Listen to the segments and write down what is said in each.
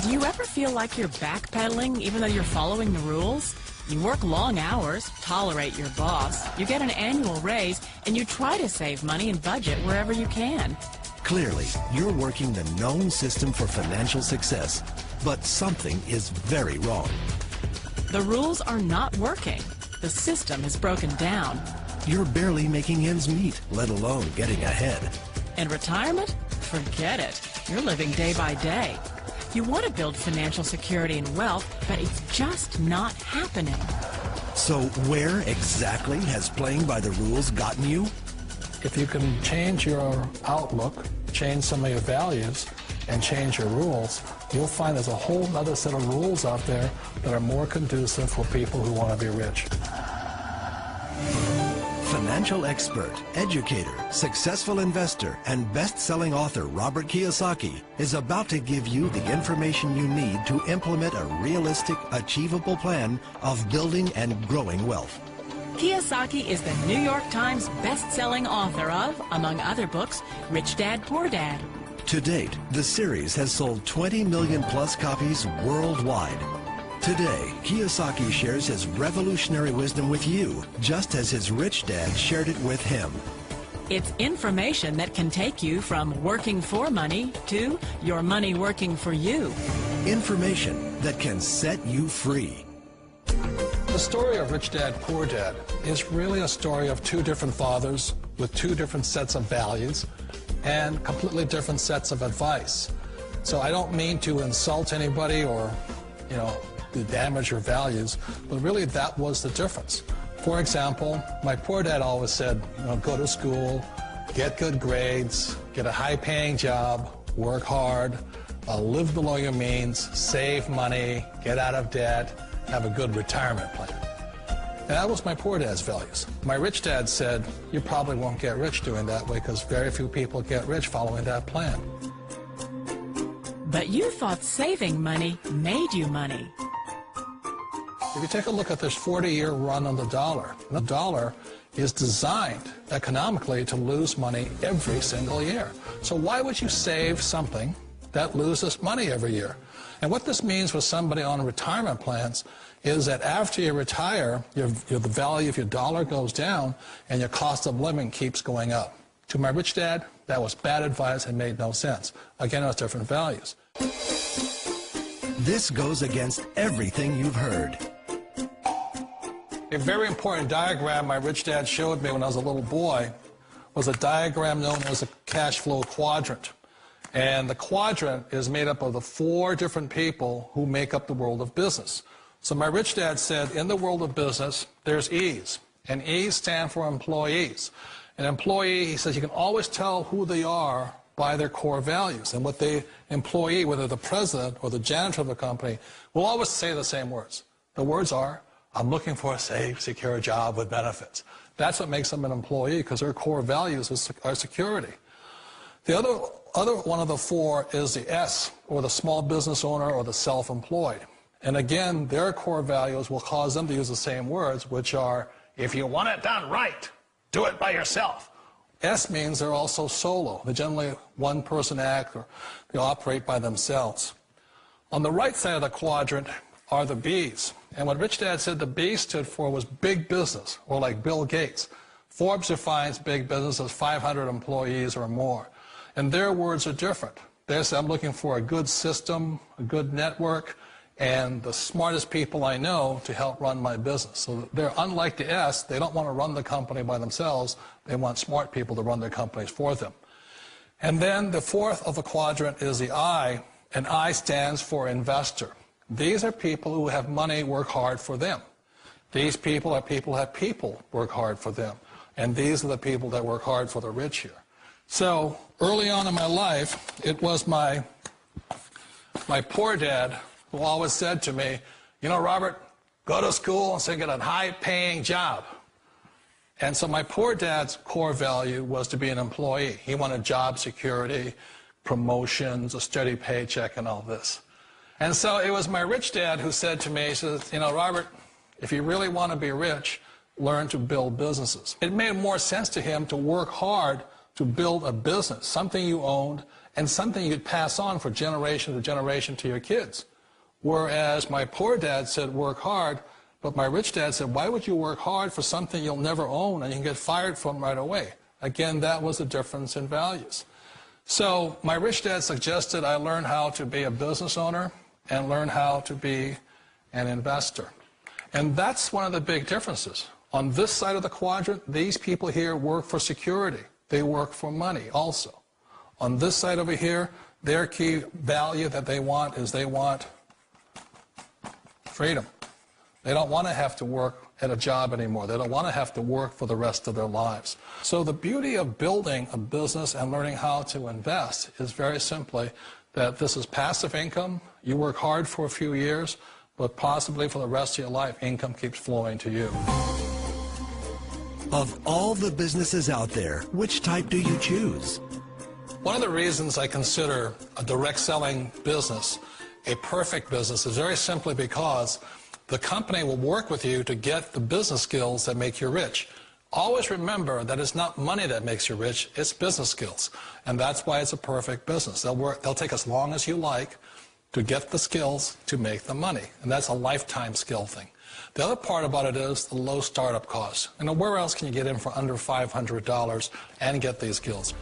Do you ever feel like you're backpedaling even though you're following the rules? You work long hours, tolerate your boss, you get an annual raise, and you try to save money and budget wherever you can. Clearly, you're working the known system for financial success, but something is very wrong. The rules are not working. The system is broken down. You're barely making ends meet, let alone getting ahead. And retirement? Forget it. You're living day by day. You want to build financial security and wealth, but it's just not happening. So where exactly has playing by the rules gotten you? If you can change your outlook, change some of your values, and change your rules, you'll find there's a whole other set of rules out there that are more conducive for people who want to be rich. Financial expert, educator, successful investor, and best-selling author Robert Kiyosaki is about to give you the information you need to implement a realistic, achievable plan of building and growing wealth. Kiyosaki is the New York Times best-selling author of, among other books, Rich Dad, Poor Dad. To date, the series has sold 20 million plus copies worldwide. Today, Kiyosaki shares his revolutionary wisdom with you, just as his rich dad shared it with him. It's information that can take you from working for money to your money working for you. Information that can set you free. The story of Rich Dad, Poor Dad is really a story of two different fathers with two different sets of values and completely different sets of advice. So I don't mean to insult anybody or, to damage your values, but really that was the difference. For example, my poor dad always said, go to school, get good grades, get a high-paying job, work hard, live below your means, save money, get out of debt, have a good retirement plan. And that was my poor dad's values. My rich dad said, you probably won't get rich doing that way because very few people get rich following that plan. But you thought saving money made you money. If you take a look at this 40-year run on the dollar is designed economically to lose money every single year. So why would you save something that loses money every year? And what this means for somebody on retirement plans is that after you retire, the value of your dollar goes down and your cost of living keeps going up. To my rich dad, that was bad advice and made no sense. Again, it was different values. This goes against everything you've heard. A very important diagram my rich dad showed me when I was a little boy was a diagram known as a cash flow quadrant. And the quadrant is made up of the 4 different people who make up the world of business. So my rich dad said, in the world of business, there's E's. And E's stand for employees. An employee, he says, you can always tell who they are by their core values. And what the employee, whether the president or the janitor of the company, will always say the same words. The words are, I'm looking for a safe, secure job with benefits. That's what makes them an employee, because their core values are security. The other one of the 4 is the S, or the small business owner or the self-employed. And again, their core values will cause them to use the same words, which are, if you want it done right, do it by yourself. S means they're also solo. They're generally one-person act, or they operate by themselves. On the right side of the quadrant are the B's. And what Rich Dad said the B stood for was big business, or like Bill Gates. Forbes defines big business as 500 employees or more. And their words are different. They say, I'm looking for a good system, a good network, and the smartest people I know to help run my business. So they're unlike the S. They don't want to run the company by themselves. They want smart people to run their companies for them. And then the 4th of the quadrant is the I, and I stands for investor. These are people who have money work hard for them. These people are people who have people work hard for them. And these are the people that work hard for the rich here. So early on in my life, it was my poor dad who always said to me, Robert, go to school and get a high-paying job. And so my poor dad's core value was to be an employee. He wanted job security, promotions, a steady paycheck, and all this. And so it was my rich dad who said to me, he says, Robert, if you really want to be rich, learn to build businesses. It made more sense to him to work hard to build a business, something you owned, and something you'd pass on for generation to generation to your kids. Whereas my poor dad said, work hard, but my rich dad said, why would you work hard for something you'll never own and you can get fired from right away? Again, that was the difference in values. So my rich dad suggested I learn how to be a business owner and learn how to be an investor. And that's one of the big differences. On this side of the quadrant, these people here work for security. They work for money also. On this side over here, their key value that they want is they want freedom. They don't want to have to work at a job anymore. They don't want to have to work for the rest of their lives. So the beauty of building a business and learning how to invest is very simply that this is passive income. You work hard for a few years, but possibly for the rest of your life, income keeps flowing to you. Of all the businesses out there, which type do you choose? One of the reasons I consider a direct selling business a perfect business is very simply because the company will work with you to get the business skills that make you rich. Always remember that it's not money that makes you rich, it's business skills. And that's why it's a perfect business. They'll take as long as you like to get the skills to make the money. And that's a lifetime skill thing. The other part about it is the low startup cost. Where else can you get in for under $500 and get these skills?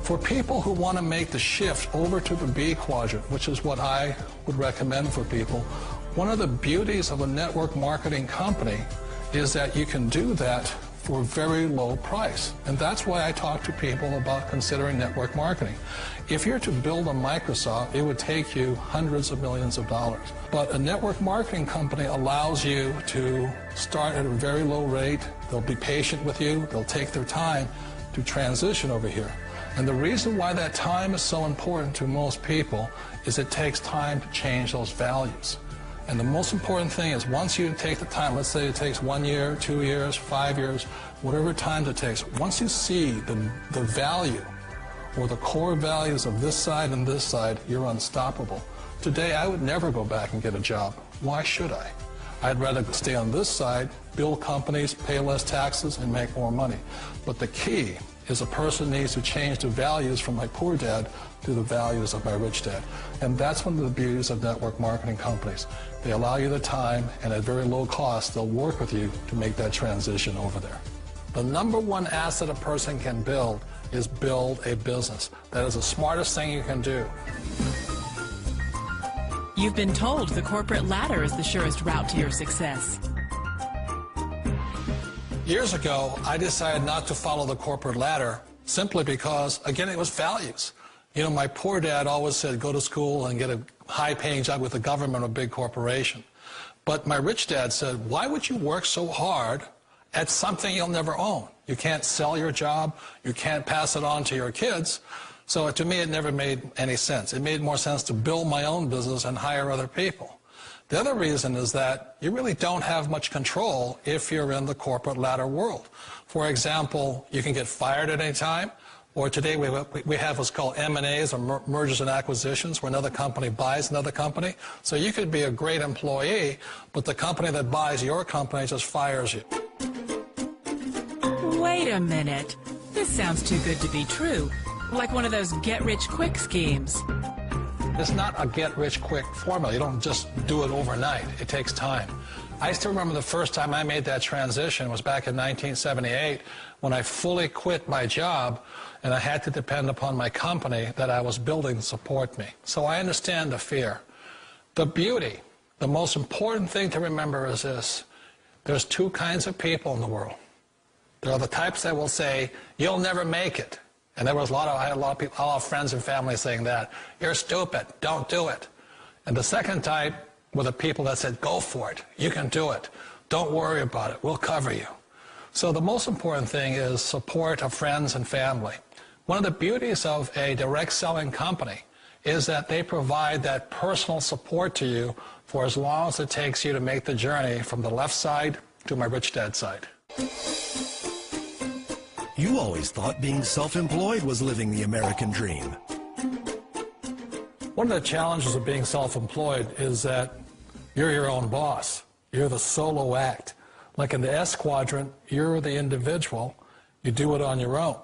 For people who want to make the shift over to the B quadrant, which is what I would recommend for people, one of the beauties of a network marketing company is that you can do that for a very low price. And that's why I talk to people about considering network marketing. If you're to build a Microsoft, it would take you hundreds of millions of dollars. But a network marketing company allows you to start at a very low rate. They'll be patient with you. They'll take their time to transition over here. And the reason why that time is so important to most people is it takes time to change those values. And the most important thing is once you take the time, let's say it takes 1 year, 2 years, 5 years, whatever time it takes, once you see the value or the core values of this side and this side, you're unstoppable. Today, I would never go back and get a job. Why should I? I'd rather stay on this side, build companies, pay less taxes, and make more money. But the key is a person needs to change the values from my poor dad to the values of my rich dad. And that's one of the beauties of network marketing companies. They allow you the time, and at very low cost, they'll work with you to make that transition over there. The number one asset a person can build is build a business. That is the smartest thing you can do. You've been told the corporate ladder is the surest route to your success. Years ago, I decided not to follow the corporate ladder simply because, again, it was values. You know, my poor dad always said, go to school and get a high-paying job with the government or a big corporation. But my rich dad said, why would you work so hard at something you'll never own? You can't sell your job. You can't pass it on to your kids. So to me, it never made any sense. It made more sense to build my own business and hire other people. The other reason is that you really don't have much control if you're in the corporate ladder world. For example, you can get fired at any time, or today we have what's called M&As, or mergers and acquisitions, where another company buys another company. So you could be a great employee, but the company that buys your company just fires you. Wait a minute. This sounds too good to be true. Like one of those get-rich-quick schemes. It's not a get-rich-quick formula. You don't just do it overnight. It takes time. I still remember the first time I made that transition was back in 1978 when I fully quit my job and I had to depend upon my company that I was building to support me. So I understand the fear. The beauty, the most important thing to remember is this. There's two kinds of people in the world. There are the types that will say, you'll never make it. And I had a lot of people, a lot of friends and family saying that. You're stupid. Don't do it. And the second type were the people that said, go for it. You can do it. Don't worry about it. We'll cover you. So the most important thing is support of friends and family. One of the beauties of a direct selling company is that they provide that personal support to you for as long as it takes you to make the journey from the left side to my rich dad side. You always thought being self-employed was living the American dream. One of the challenges of being self-employed is that you're your own boss. You're the solo act. Like in the S quadrant, you're the individual. You do it on your own.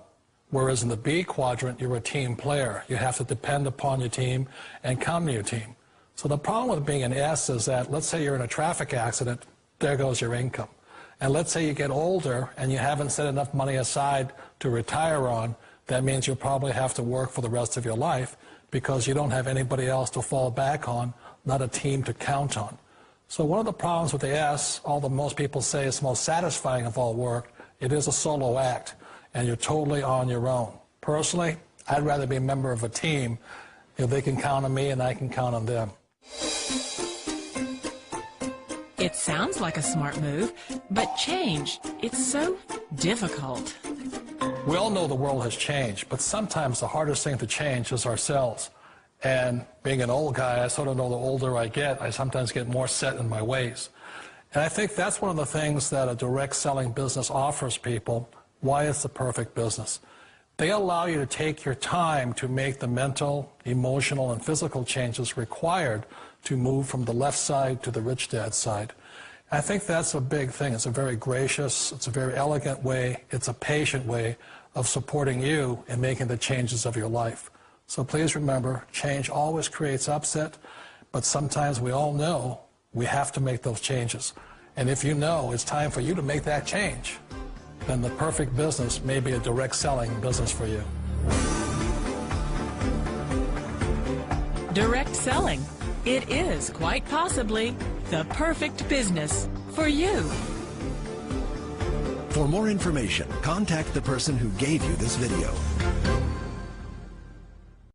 Whereas in the B quadrant, you're a team player. You have to depend upon your team and count on your team. So the problem with being an S is that, let's say you're in a traffic accident, there goes your income. And let's say you get older and you haven't set enough money aside to retire on, that means you'll probably have to work for the rest of your life because you don't have anybody else to fall back on, not a team to count on. So one of the problems with the S, although most people say it's the most satisfying of all work, it is a solo act, and you're totally on your own. Personally, I'd rather be a member of a team if they can count on me and I can count on them. It sounds like a smart move, but change, it's so difficult. We all know the world has changed, but sometimes the hardest thing to change is ourselves. And being an old guy, I sort of know the older I get, I sometimes get more set in my ways. And I think that's one of the things that a direct selling business offers people, why it's the perfect business. They allow you to take your time to make the mental, emotional, and physical changes required to move from the left side to the rich dad side. I think that's a big thing. It's a very gracious, it's a very elegant way, it's a patient way of supporting you in making the changes of your life. So please remember, change always creates upset, but sometimes we all know we have to make those changes. And if you know it's time for you to make that change, then the perfect business may be a direct selling business for you. Direct selling. It is quite possibly the perfect business for you. For more information, contact the person who gave you this video.